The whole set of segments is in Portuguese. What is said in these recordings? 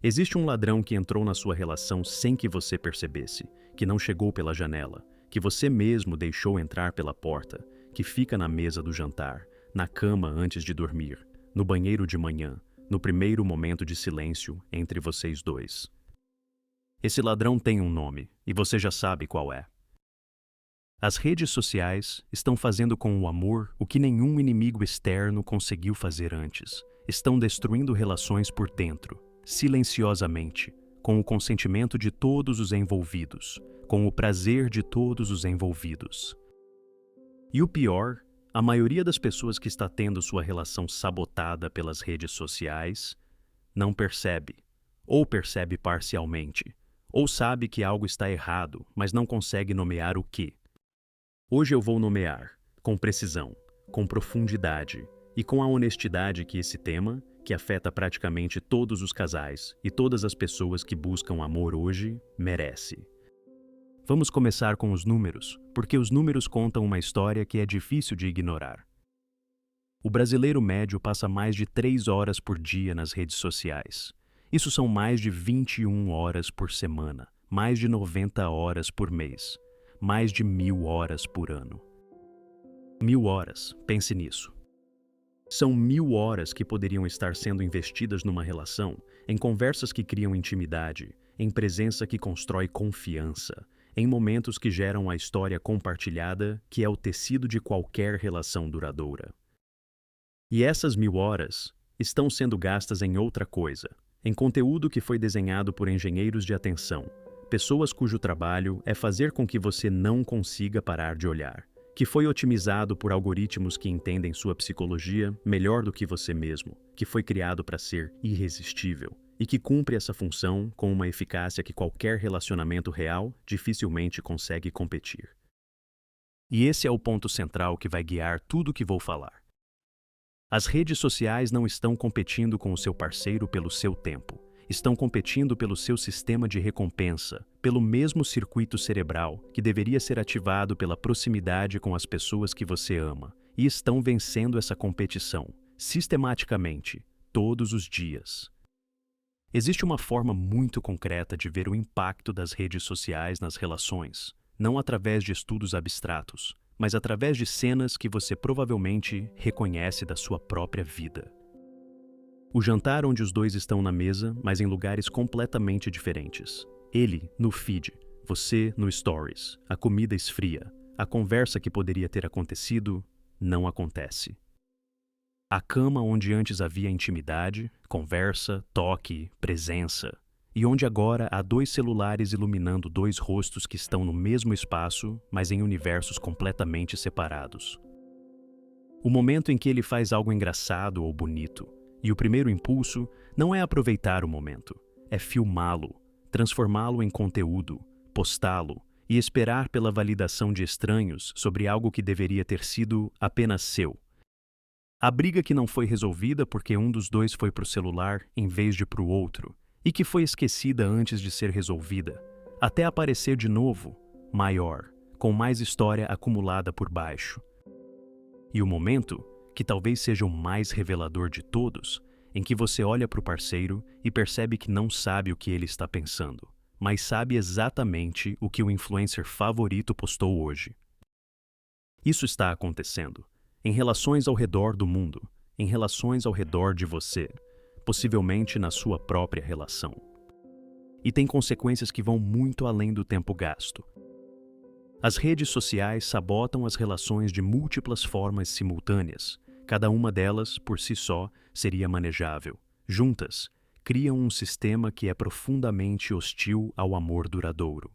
Existe um ladrão que entrou na sua relação sem que você percebesse, que não chegou pela janela, que você mesmo deixou entrar pela porta, que fica na mesa do jantar, na cama antes de dormir, no banheiro de manhã, no primeiro momento de silêncio entre vocês dois. Esse ladrão tem um nome, e você já sabe qual é. As redes sociais estão fazendo com o amor o que nenhum inimigo externo conseguiu fazer antes. Estão destruindo relações por dentro, silenciosamente, com o consentimento de todos os envolvidos, com o prazer de todos os envolvidos. E o pior, a maioria das pessoas que está tendo sua relação sabotada pelas redes sociais não percebe, ou percebe parcialmente, ou sabe que algo está errado, mas não consegue nomear o que. Hoje eu vou nomear, com precisão, com profundidade e com a honestidade que esse tema, que afeta praticamente todos os casais e todas as pessoas que buscam amor hoje, merece. Vamos começar com os números, porque os números contam uma história que é difícil de ignorar. O brasileiro médio passa mais de 3 horas por dia nas redes sociais. Isso são mais de 21 horas por semana, mais de 90 horas por mês, mais de 1000 horas por ano. 1000 horas, pense nisso. São 1000 horas que poderiam estar sendo investidas numa relação, em conversas que criam intimidade, em presença que constrói confiança, em momentos que geram a história compartilhada, que é o tecido de qualquer relação duradoura. E essas 1000 horas estão sendo gastas em outra coisa, em conteúdo que foi desenhado por engenheiros de atenção, pessoas cujo trabalho é fazer com que você não consiga parar de olhar, que foi otimizado por algoritmos que entendem sua psicologia melhor do que você mesmo, que foi criado para ser irresistível e que cumpre essa função com uma eficácia que qualquer relacionamento real dificilmente consegue competir. E esse é o ponto central que vai guiar tudo o que vou falar. As redes sociais não estão competindo com o seu parceiro pelo seu tempo. Estão competindo pelo seu sistema de recompensa, pelo mesmo circuito cerebral que deveria ser ativado pela proximidade com as pessoas que você ama, e estão vencendo essa competição, sistematicamente, todos os dias. Existe uma forma muito concreta de ver o impacto das redes sociais nas relações, não através de estudos abstratos, mas através de cenas que você provavelmente reconhece da sua própria vida. O jantar onde os dois estão na mesa, mas em lugares completamente diferentes. Ele no feed, você no stories, a comida esfria, a conversa que poderia ter acontecido, não acontece. A cama onde antes havia intimidade, conversa, toque, presença, e onde agora há 2 celulares iluminando 2 rostos que estão no mesmo espaço, mas em universos completamente separados. O momento em que ele faz algo engraçado ou bonito, e o primeiro impulso não é aproveitar o momento, é filmá-lo, transformá-lo em conteúdo, postá-lo e esperar pela validação de estranhos sobre algo que deveria ter sido apenas seu. A briga que não foi resolvida porque um dos dois foi para o celular em vez de para o outro, e que foi esquecida antes de ser resolvida, até aparecer de novo, maior, com mais história acumulada por baixo. E o momento, que talvez seja o mais revelador de todos, em que você olha para o parceiro e percebe que não sabe o que ele está pensando, mas sabe exatamente o que o influencer favorito postou hoje. Isso está acontecendo em relações ao redor do mundo, em relações ao redor de você, possivelmente na sua própria relação. E tem consequências que vão muito além do tempo gasto. As redes sociais sabotam as relações de múltiplas formas simultâneas. Cada uma delas, por si só, seria manejável. Juntas, criam um sistema que é profundamente hostil ao amor duradouro.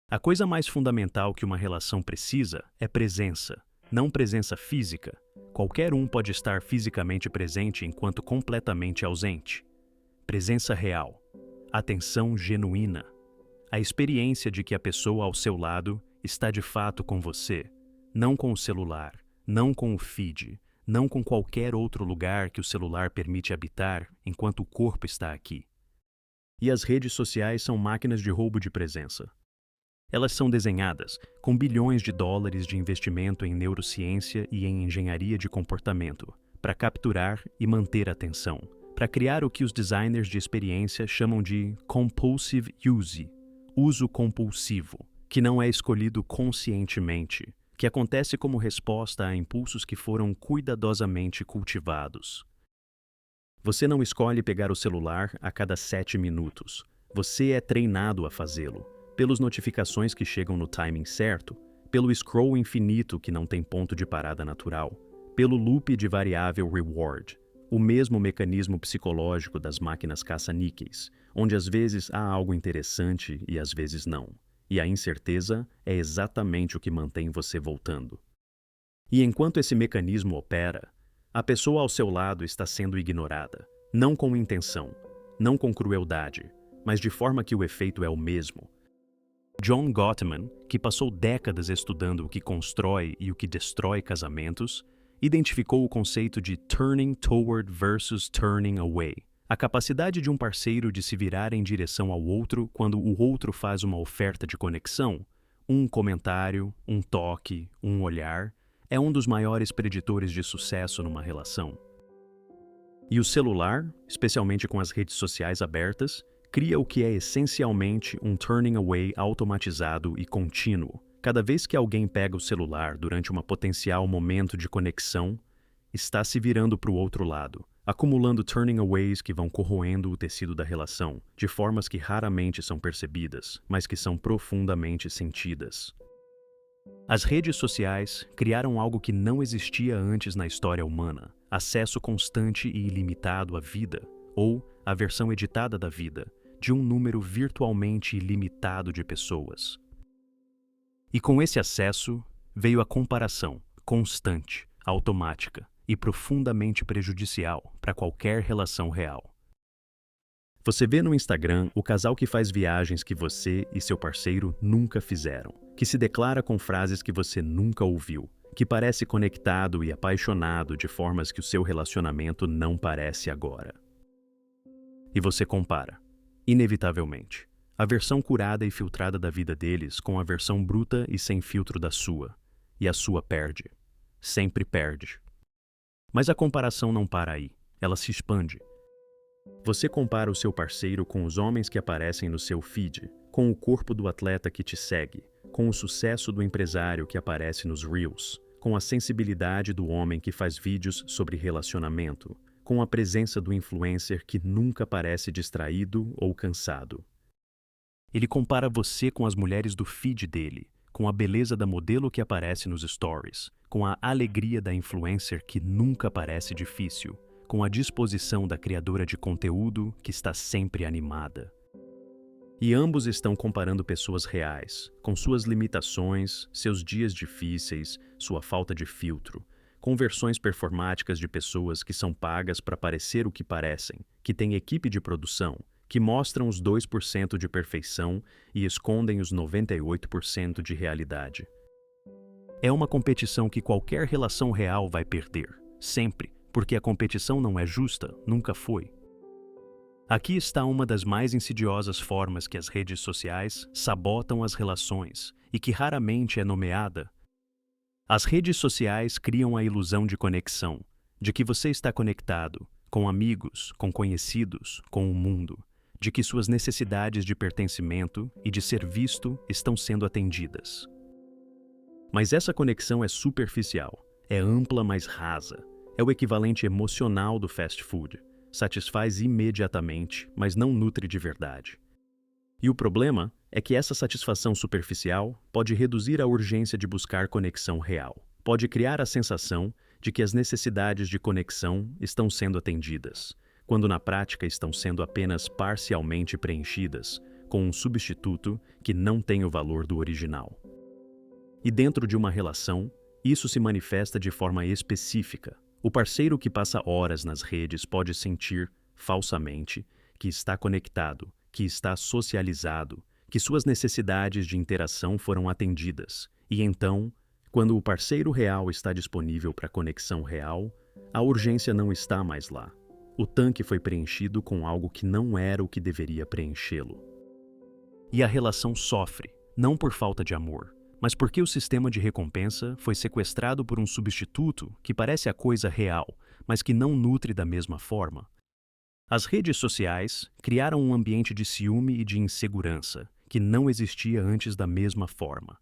A coisa mais fundamental que uma relação precisa é presença, não presença física. Qualquer um pode estar fisicamente presente enquanto completamente ausente. Presença real, atenção genuína, a experiência de que a pessoa ao seu lado está de fato com você, não com o celular, não com o feed, não com qualquer outro lugar que o celular permite habitar enquanto o corpo está aqui. E as redes sociais são máquinas de roubo de presença. Elas são desenhadas com bilhões de dólares de investimento em neurociência e em engenharia de comportamento para capturar e manter a atenção, para criar o que os designers de experiência chamam de compulsive use, uso compulsivo, que não é escolhido conscientemente, que acontece como resposta a impulsos que foram cuidadosamente cultivados. Você não escolhe pegar o celular a cada 7 minutos. Você é treinado a fazê-lo, pelas notificações que chegam no timing certo, pelo scroll infinito que não tem ponto de parada natural, pelo loop de variável reward, o mesmo mecanismo psicológico das máquinas caça-níqueis, onde às vezes há algo interessante e às vezes não. E a incerteza é exatamente o que mantém você voltando. E enquanto esse mecanismo opera, a pessoa ao seu lado está sendo ignorada, não com intenção, não com crueldade, mas de forma que o efeito é o mesmo. John Gottman, que passou décadas estudando o que constrói e o que destrói casamentos, identificou o conceito de turning toward versus turning away, a capacidade de um parceiro de se virar em direção ao outro quando o outro faz uma oferta de conexão, um comentário, um toque, um olhar, é um dos maiores preditores de sucesso numa relação. E o celular, especialmente com as redes sociais abertas, cria o que é essencialmente um turning away automatizado e contínuo. Cada vez que alguém pega o celular durante uma potencial momento de conexão, está se virando para o outro lado, acumulando turning aways que vão corroendo o tecido da relação, de formas que raramente são percebidas, mas que são profundamente sentidas. As redes sociais criaram algo que não existia antes na história humana: acesso constante e ilimitado à vida, ou a versão editada da vida, de um número virtualmente ilimitado de pessoas. E com esse acesso veio a comparação constante, automática e profundamente prejudicial para qualquer relação real. Você vê no Instagram o casal que faz viagens que você e seu parceiro nunca fizeram, que se declara com frases que você nunca ouviu, que parece conectado e apaixonado de formas que o seu relacionamento não parece agora. E você compara, inevitavelmente, a versão curada e filtrada da vida deles com a versão bruta e sem filtro da sua, e a sua perde. Sempre perde. Mas a comparação não para aí, ela se expande. Você compara o seu parceiro com os homens que aparecem no seu feed, com o corpo do atleta que te segue, com o sucesso do empresário que aparece nos Reels, com a sensibilidade do homem que faz vídeos sobre relacionamento, com a presença do influencer que nunca parece distraído ou cansado. Ele compara você com as mulheres do feed dele, com a beleza da modelo que aparece nos stories, com a alegria da influencer que nunca parece difícil, com a disposição da criadora de conteúdo que está sempre animada. E ambos estão comparando pessoas reais, com suas limitações, seus dias difíceis, sua falta de filtro, com versões performáticas de pessoas que são pagas para parecer o que parecem, que têm equipe de produção, que mostram os 2% de perfeição e escondem os 98% de realidade. É uma competição que qualquer relação real vai perder, sempre, porque a competição não é justa, nunca foi. Aqui está uma das mais insidiosas formas que as redes sociais sabotam as relações e que raramente é nomeada. As redes sociais criam a ilusão de conexão, de que você está conectado com amigos, com conhecidos, com o mundo, de que suas necessidades de pertencimento e de ser visto estão sendo atendidas. Mas essa conexão é superficial, é ampla, mas rasa. É o equivalente emocional do fast food. Satisfaz imediatamente, mas não nutre de verdade. E o problema é que essa satisfação superficial pode reduzir a urgência de buscar conexão real. Pode criar a sensação de que as necessidades de conexão estão sendo atendidas, quando na prática estão sendo apenas parcialmente preenchidas com um substituto que não tem o valor do original. E dentro de uma relação, isso se manifesta de forma específica. O parceiro que passa horas nas redes pode sentir, falsamente, que está conectado, que está socializado, que suas necessidades de interação foram atendidas. E então, quando o parceiro real está disponível para conexão real, a urgência não está mais lá. O tanque foi preenchido com algo que não era o que deveria preenchê-lo. E a relação sofre, não por falta de amor, mas porque o sistema de recompensa foi sequestrado por um substituto que parece a coisa real, mas que não nutre da mesma forma. As redes sociais criaram um ambiente de ciúme e de insegurança que não existia antes da mesma forma.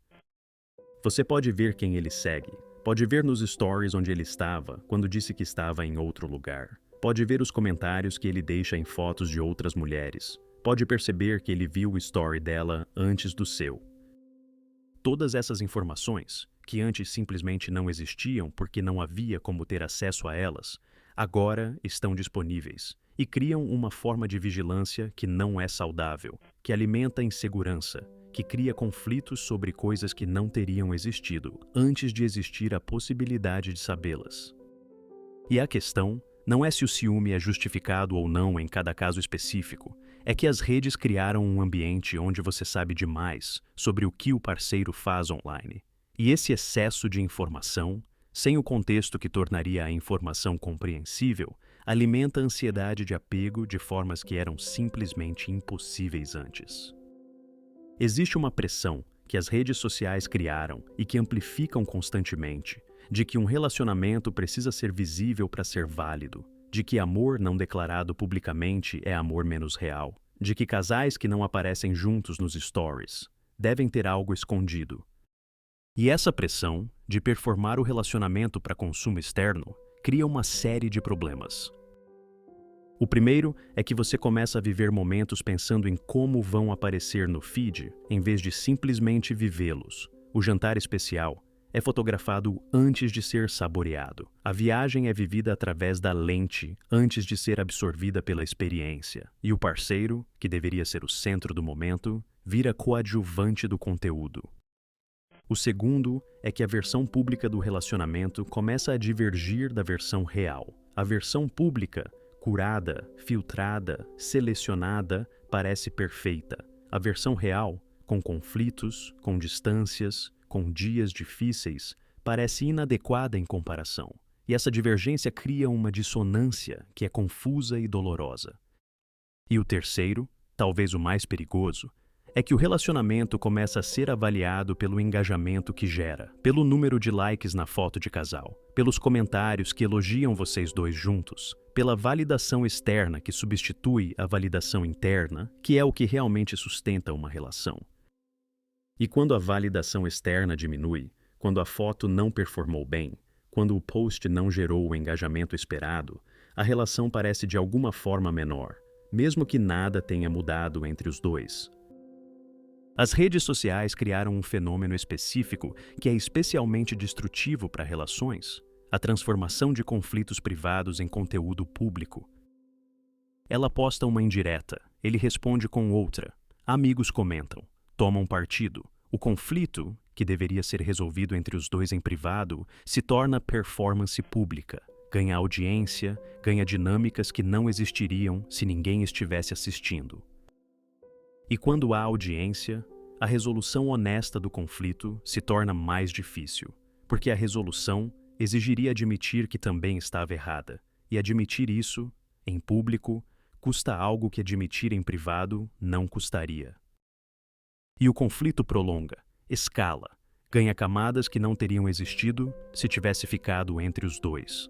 Você pode ver quem ele segue, pode ver nos stories onde ele estava quando disse que estava em outro lugar, pode ver os comentários que ele deixa em fotos de outras mulheres, pode perceber que ele viu o story dela antes do seu. Todas essas informações, que antes simplesmente não existiam porque não havia como ter acesso a elas, agora estão disponíveis e criam uma forma de vigilância que não é saudável, que alimenta a insegurança, que cria conflitos sobre coisas que não teriam existido antes de existir a possibilidade de sabê-las. E a questão não é se o ciúme é justificado ou não em cada caso específico, é que as redes criaram um ambiente onde você sabe demais sobre o que o parceiro faz online. E esse excesso de informação, sem o contexto que tornaria a informação compreensível, alimenta a ansiedade de apego de formas que eram simplesmente impossíveis antes. Existe uma pressão que as redes sociais criaram e que amplificam constantemente, de que um relacionamento precisa ser visível para ser válido, de que amor não declarado publicamente é amor menos real, de que casais que não aparecem juntos nos stories devem ter algo escondido. E essa pressão de performar o relacionamento para consumo externo cria uma série de problemas. O primeiro é que você começa a viver momentos pensando em como vão aparecer no feed, em vez de simplesmente vivê-los. O jantar especial é fotografado antes de ser saboreado. A viagem é vivida através da lente antes de ser absorvida pela experiência. E o parceiro, que deveria ser o centro do momento, vira coadjuvante do conteúdo. O segundo é que a versão pública do relacionamento começa a divergir da versão real. A versão pública, curada, filtrada, selecionada, parece perfeita. A versão real, com conflitos, com distâncias, com dias difíceis, parece inadequada em comparação. E essa divergência cria uma dissonância que é confusa e dolorosa. E o terceiro, talvez o mais perigoso, é que o relacionamento começa a ser avaliado pelo engajamento que gera, pelo número de likes na foto de casal, pelos comentários que elogiam vocês dois juntos, pela validação externa que substitui a validação interna, que é o que realmente sustenta uma relação. E quando a validação externa diminui, quando a foto não performou bem, quando o post não gerou o engajamento esperado, a relação parece de alguma forma menor, mesmo que nada tenha mudado entre os dois. As redes sociais criaram um fenômeno específico que é especialmente destrutivo para relações: a transformação de conflitos privados em conteúdo público. Ela posta uma indireta, ele responde com outra, amigos comentam, tomam partido. O conflito, que deveria ser resolvido entre os dois em privado, se torna performance pública, ganha audiência, ganha dinâmicas que não existiriam se ninguém estivesse assistindo. E quando há audiência, a resolução honesta do conflito se torna mais difícil, porque a resolução exigiria admitir que também estava errada, e admitir isso, em público, custa algo que admitir em privado não custaria. E o conflito prolonga, escala, ganha camadas que não teriam existido se tivesse ficado entre os dois.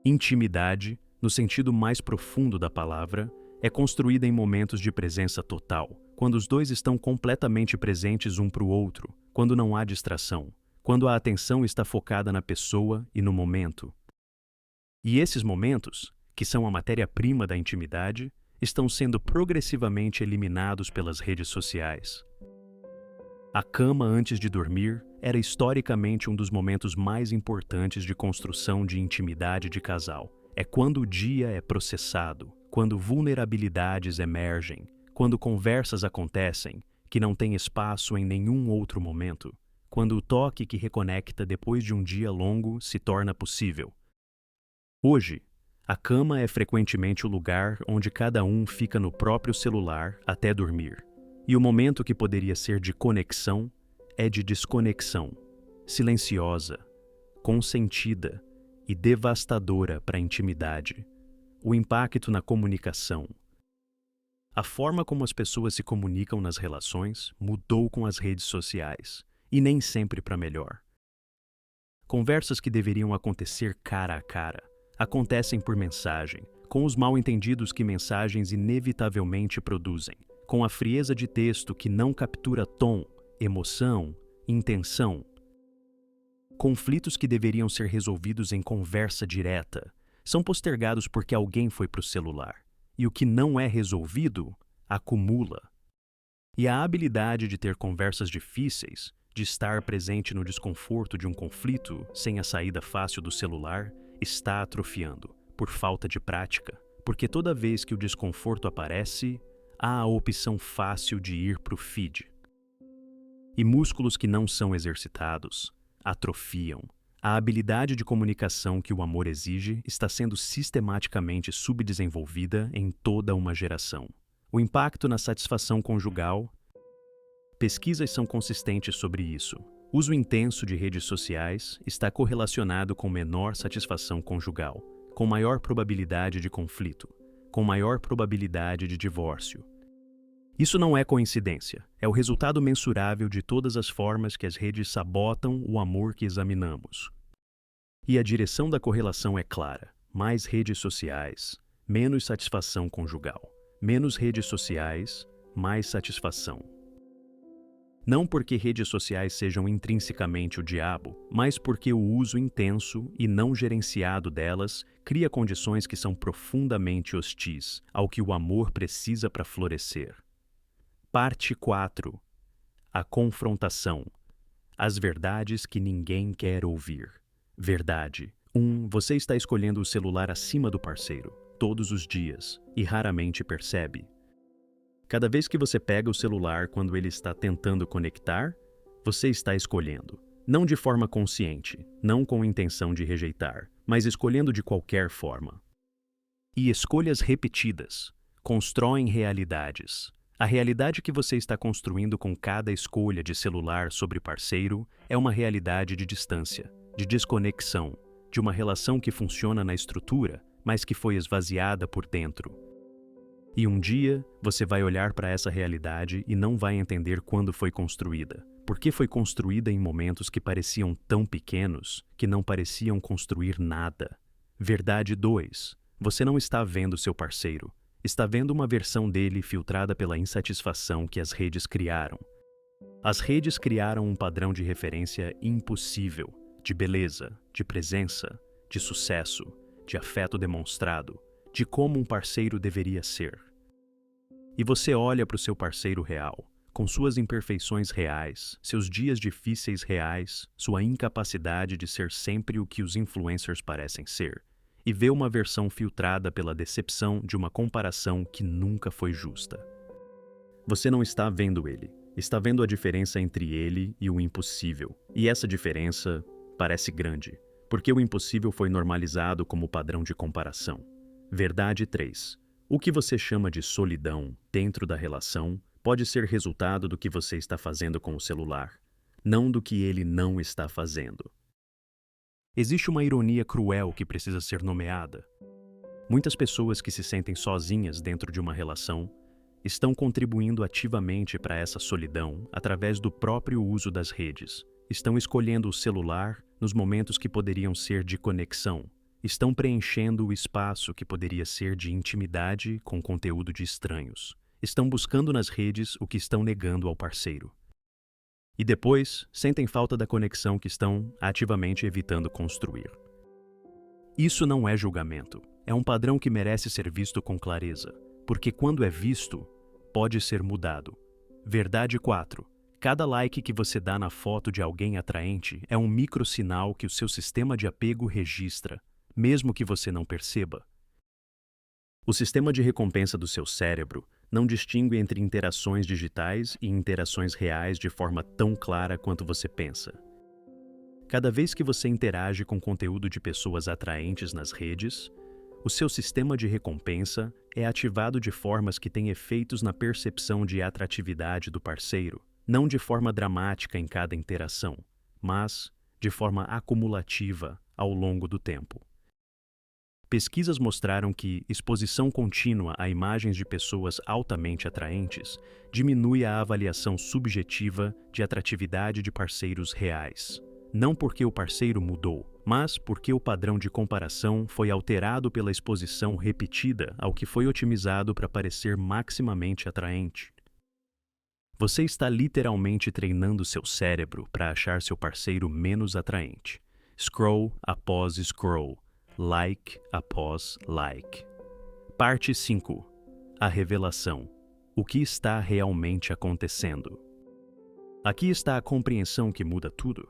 Intimidade, no sentido mais profundo da palavra, é construída em momentos de presença total, quando os dois estão completamente presentes um para o outro, quando não há distração, quando a atenção está focada na pessoa e no momento. E esses momentos, que são a matéria-prima da intimidade, estão sendo progressivamente eliminados pelas redes sociais. A cama antes de dormir era historicamente um dos momentos mais importantes de construção de intimidade de casal. É quando o dia é processado, quando vulnerabilidades emergem, quando conversas acontecem que não têm espaço em nenhum outro momento, quando o toque que reconecta depois de um dia longo se torna possível. Hoje, a cama é frequentemente o lugar onde cada um fica no próprio celular até dormir. E o momento que poderia ser de conexão é de desconexão, silenciosa, consentida e devastadora para a intimidade. O impacto na comunicação. A forma como as pessoas se comunicam nas relações mudou com as redes sociais, e nem sempre para melhor. Conversas que deveriam acontecer cara a cara acontecem por mensagem, com os mal-entendidos que mensagens inevitavelmente produzem, com a frieza de texto que não captura tom, emoção, intenção. Conflitos que deveriam ser resolvidos em conversa direta são postergados porque alguém foi para o celular, e o que não é resolvido acumula. E a habilidade de ter conversas difíceis, de estar presente no desconforto de um conflito sem a saída fácil do celular, está atrofiando, por falta de prática, porque toda vez que o desconforto aparece, há a opção fácil de ir para o feed. E músculos que não são exercitados atrofiam. A habilidade de comunicação que o amor exige está sendo sistematicamente subdesenvolvida em toda uma geração. O impacto na satisfação conjugal. Pesquisas são consistentes sobre isso. Uso intenso de redes sociais está correlacionado com menor satisfação conjugal, com maior probabilidade de conflito, com maior probabilidade de divórcio. Isso não é coincidência, é o resultado mensurável de todas as formas que as redes sabotam o amor que examinamos. E a direção da correlação é clara: mais redes sociais, menos satisfação conjugal. Menos redes sociais, mais satisfação. Não porque redes sociais sejam intrinsecamente o diabo, mas porque o uso intenso e não gerenciado delas cria condições que são profundamente hostis ao que o amor precisa para florescer. Parte 4. A confrontação. As verdades que ninguém quer ouvir. Verdade. 1. Você está escolhendo o celular acima do parceiro, todos os dias, e raramente percebe. Cada vez que você pega o celular quando ele está tentando conectar, você está escolhendo. Não de forma consciente, não com intenção de rejeitar, mas escolhendo de qualquer forma. E escolhas repetidas constroem realidades. A realidade que você está construindo com cada escolha de celular sobre parceiro é uma realidade de distância, de desconexão, de uma relação que funciona na estrutura, mas que foi esvaziada por dentro. E um dia, você vai olhar para essa realidade e não vai entender quando foi construída, porque foi construída em momentos que pareciam tão pequenos que não pareciam construir nada. Verdade 2. Você não está vendo seu parceiro. Está vendo uma versão dele filtrada pela insatisfação que as redes criaram. As redes criaram um padrão de referência impossível, de beleza, de presença, de sucesso, de afeto demonstrado, de como um parceiro deveria ser. E você olha para o seu parceiro real, com suas imperfeições reais, seus dias difíceis reais, sua incapacidade de ser sempre o que os influencers parecem ser, e vê uma versão filtrada pela decepção de uma comparação que nunca foi justa. Você não está vendo ele, está vendo a diferença entre ele e o impossível. E essa diferença parece grande, porque o impossível foi normalizado como padrão de comparação. Verdade 3. O que você chama de solidão dentro da relação pode ser resultado do que você está fazendo com o celular, não do que ele não está fazendo. Existe uma ironia cruel que precisa ser nomeada. Muitas pessoas que se sentem sozinhas dentro de uma relação estão contribuindo ativamente para essa solidão através do próprio uso das redes. Estão escolhendo o celular nos momentos que poderiam ser de conexão. Estão preenchendo o espaço que poderia ser de intimidade com conteúdo de estranhos. Estão buscando nas redes o que estão negando ao parceiro. E depois, sentem falta da conexão que estão ativamente evitando construir. Isso não é julgamento. É um padrão que merece ser visto com clareza, porque quando é visto, pode ser mudado. Verdade 4. Cada like que você dá na foto de alguém atraente é um microsinal que o seu sistema de apego registra, mesmo que você não perceba. O sistema de recompensa do seu cérebro não distingue entre interações digitais e interações reais de forma tão clara quanto você pensa. Cada vez que você interage com conteúdo de pessoas atraentes nas redes, o seu sistema de recompensa é ativado de formas que têm efeitos na percepção de atratividade do parceiro, não de forma dramática em cada interação, mas de forma acumulativa ao longo do tempo. Pesquisas mostraram que exposição contínua a imagens de pessoas altamente atraentes diminui a avaliação subjetiva de atratividade de parceiros reais. Não porque o parceiro mudou, mas porque o padrão de comparação foi alterado pela exposição repetida ao que foi otimizado para parecer maximamente atraente. Você está literalmente treinando seu cérebro para achar seu parceiro menos atraente. Scroll após scroll, like após like. Parte 5. A revelação. O que está realmente acontecendo? Aqui está a compreensão que muda tudo.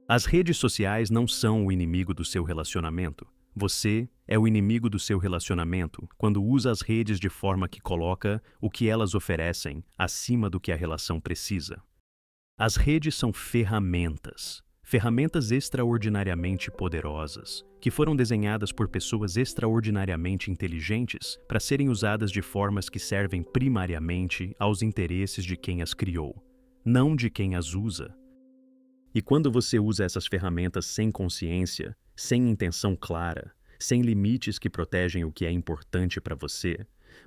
As redes sociais não são o inimigo do seu relacionamento. Você é o inimigo do seu relacionamento quando usa as redes de forma que coloca o que elas oferecem acima do que a relação precisa. As redes são ferramentas extraordinariamente poderosas, que foram desenhadas por pessoas extraordinariamente inteligentes para serem usadas de formas que servem primariamente aos interesses de quem as criou, não de quem as usa. E quando você usa essas ferramentas sem consciência, sem intenção clara, sem limites que protegem o que é importante para você,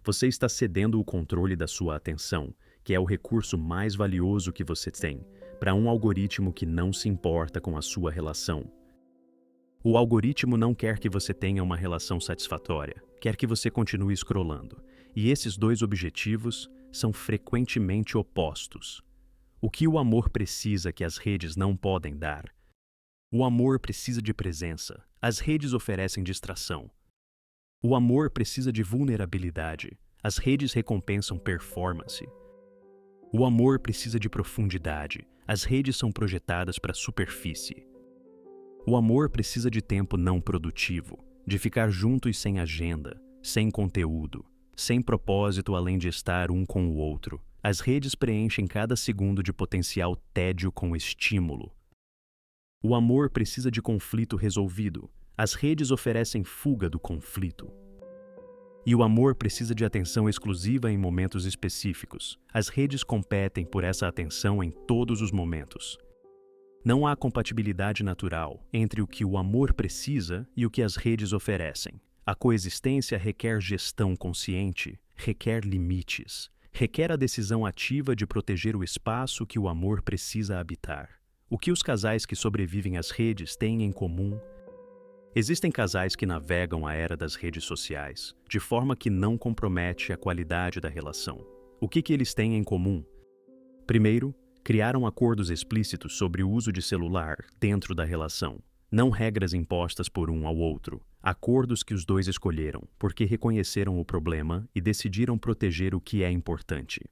você está cedendo o controle da sua atenção, que é o recurso mais valioso que você tem, para um algoritmo que não se importa com a sua relação. O algoritmo não quer que você tenha uma relação satisfatória, quer que você continue scrollando. E esses dois objetivos são frequentemente opostos. O que o amor precisa que as redes não podem dar? O amor precisa de presença. As redes oferecem distração. O amor precisa de vulnerabilidade. As redes recompensam performance. O amor precisa de profundidade. As redes são projetadas para a superfície. O amor precisa de tempo não produtivo, de ficar juntos sem agenda, sem conteúdo, sem propósito além de estar um com o outro. As redes preenchem cada segundo de potencial tédio com estímulo. O amor precisa de conflito resolvido. As redes oferecem fuga do conflito. E o amor precisa de atenção exclusiva em momentos específicos. As redes competem por essa atenção em todos os momentos. Não há compatibilidade natural entre o que o amor precisa e o que as redes oferecem. A coexistência requer gestão consciente, requer limites, requer a decisão ativa de proteger o espaço que o amor precisa habitar. O que os casais que sobrevivem às redes têm em comum? Existem casais que navegam a era das redes sociais, de forma que não compromete a qualidade da relação. O que eles têm em comum? Primeiro, criaram acordos explícitos sobre o uso de celular dentro da relação. Não regras impostas por um ao outro. Acordos que os dois escolheram, porque reconheceram o problema e decidiram proteger o que é importante.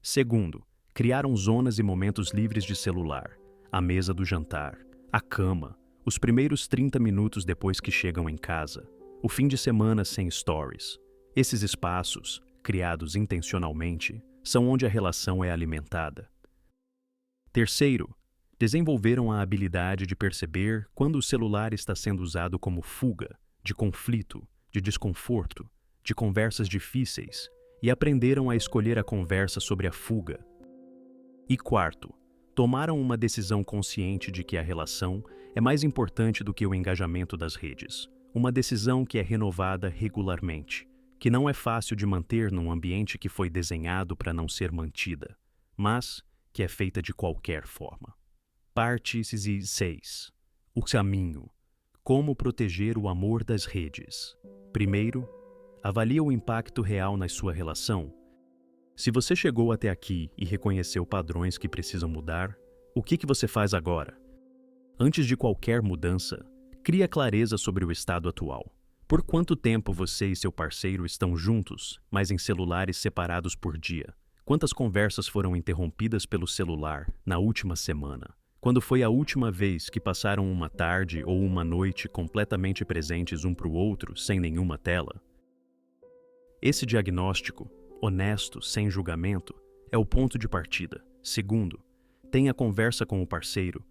Segundo, criaram zonas e momentos livres de celular. A mesa do jantar, a cama, os primeiros 30 minutos depois que chegam em casa, o fim de semana sem stories. Esses espaços, criados intencionalmente, são onde a relação é alimentada. Terceiro, desenvolveram a habilidade de perceber quando o celular está sendo usado como fuga, de conflito, de desconforto, de conversas difíceis, e aprenderam a escolher a conversa sobre a fuga. E quarto, tomaram uma decisão consciente de que a relação é mais importante do que o engajamento das redes. Uma decisão que é renovada regularmente, que não é fácil de manter num ambiente que foi desenhado para não ser mantida, mas que é feita de qualquer forma. Parte 6. O caminho. Como proteger o amor das redes. Primeiro, avalie o impacto real na sua relação. Se você chegou até aqui e reconheceu padrões que precisam mudar, o que você faz agora? Antes de qualquer mudança, crie clareza sobre o estado atual. Por quanto tempo você e seu parceiro estão juntos, mas em celulares separados por dia? Quantas conversas foram interrompidas pelo celular na última semana? Quando foi a última vez que passaram uma tarde ou uma noite completamente presentes um para o outro, sem nenhuma tela? Esse diagnóstico, honesto, sem julgamento, é o ponto de partida. Segundo, tenha conversa com o parceiro,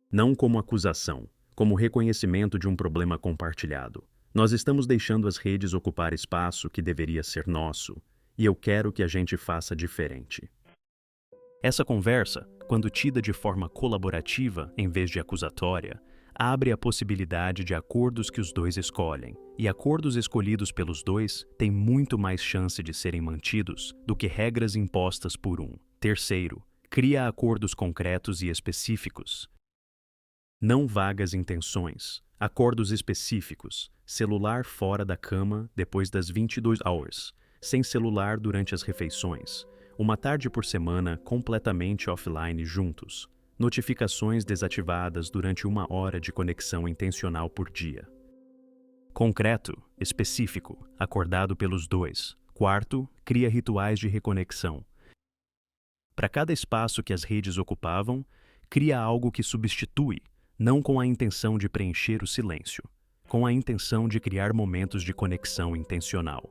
não como acusação, como reconhecimento de um problema compartilhado. Nós estamos deixando as redes ocupar espaço que deveria ser nosso, e eu quero que a gente faça diferente. Essa conversa, quando tida de forma colaborativa em vez de acusatória, abre a possibilidade de acordos que os dois escolhem, e acordos escolhidos pelos dois têm muito mais chance de serem mantidos do que regras impostas por um. Terceiro, cria acordos concretos e específicos. Não vagas intenções, acordos específicos, celular fora da cama depois das 22 horas, sem celular durante as refeições, uma tarde por semana completamente offline juntos, notificações desativadas durante 1 hora de conexão intencional por dia. Concreto, específico, acordado pelos dois. Quarto, cria rituais de reconexão. Para cada espaço que as redes ocupavam, cria algo que substitui, não com a intenção de preencher o silêncio, com a intenção de criar momentos de conexão intencional.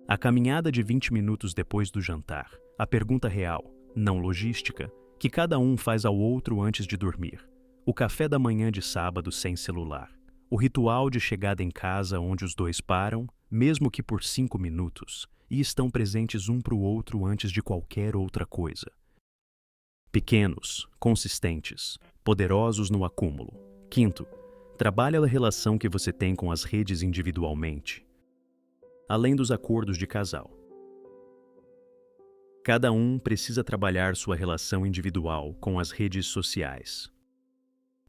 A caminhada de 20 minutos depois do jantar, a pergunta real, não logística, que cada um faz ao outro antes de dormir, o café da manhã de sábado sem celular, o ritual de chegada em casa onde os dois param, mesmo que por 5 minutos, e estão presentes um para o outro antes de qualquer outra coisa. Pequenos, consistentes, poderosos no acúmulo. Quinto, trabalhe a relação que você tem com as redes individualmente, além dos acordos de casal. Cada um precisa trabalhar sua relação individual com as redes sociais.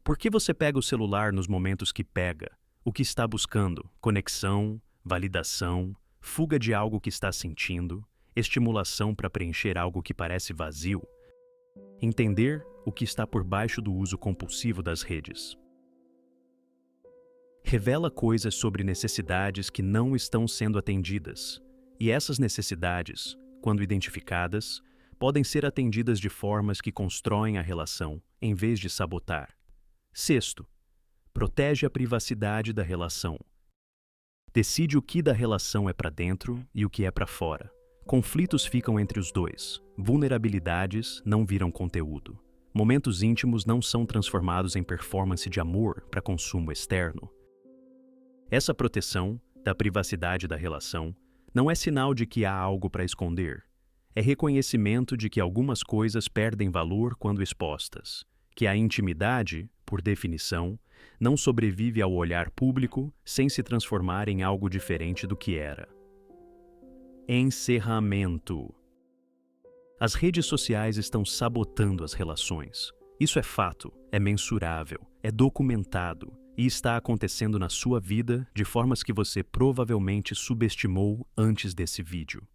Por que você pega o celular nos momentos que pega? O que está buscando? Conexão, validação, fuga de algo que está sentindo, estimulação para preencher algo que parece vazio? Entender o que está por baixo do uso compulsivo das redes. Revela coisas sobre necessidades que não estão sendo atendidas, e essas necessidades, quando identificadas, podem ser atendidas de formas que constroem a relação, em vez de sabotar. Sexto, protege a privacidade da relação. Decide o que da relação é para dentro e o que é para fora. Conflitos ficam entre os dois. Vulnerabilidades não viram conteúdo. Momentos íntimos não são transformados em performance de amor para consumo externo. Essa proteção da privacidade da relação não é sinal de que há algo para esconder. É reconhecimento de que algumas coisas perdem valor quando expostas, que a intimidade, por definição, não sobrevive ao olhar público sem se transformar em algo diferente do que era. Encerramento. As redes sociais estão sabotando as relações. Isso é fato, é mensurável, é documentado e está acontecendo na sua vida de formas que você provavelmente subestimou antes desse vídeo.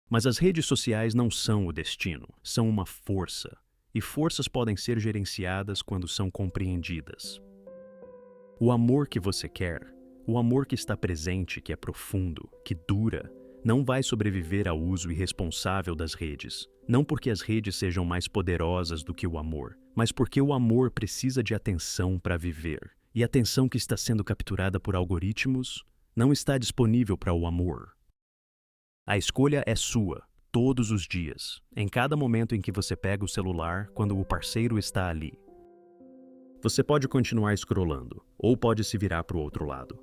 Mas as redes sociais não são o destino, são uma força, e forças podem ser gerenciadas quando são compreendidas. O amor que você quer, o amor que está presente, que é profundo, que dura, não vai sobreviver ao uso irresponsável das redes, não porque as redes sejam mais poderosas do que o amor, mas porque o amor precisa de atenção para viver, e a atenção que está sendo capturada por algoritmos não está disponível para o amor. A escolha é sua, todos os dias, em cada momento em que você pega o celular quando o parceiro está ali. Você pode continuar scrollando, ou pode se virar para o outro lado.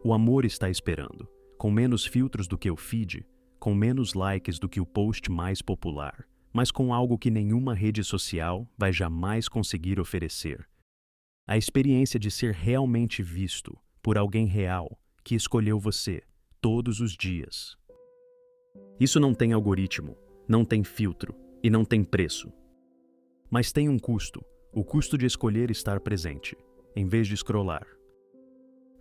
O amor está esperando, com menos filtros do que o feed, com menos likes do que o post mais popular, mas com algo que nenhuma rede social vai jamais conseguir oferecer. A experiência de ser realmente visto por alguém real que escolheu você todos os dias. Isso não tem algoritmo, não tem filtro e não tem preço. Mas tem um custo, o custo de escolher estar presente, em vez de scrollar.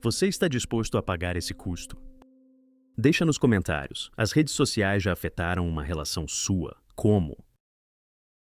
Você está disposto a pagar esse custo? Deixa nos comentários, as redes sociais já afetaram uma relação sua? Como?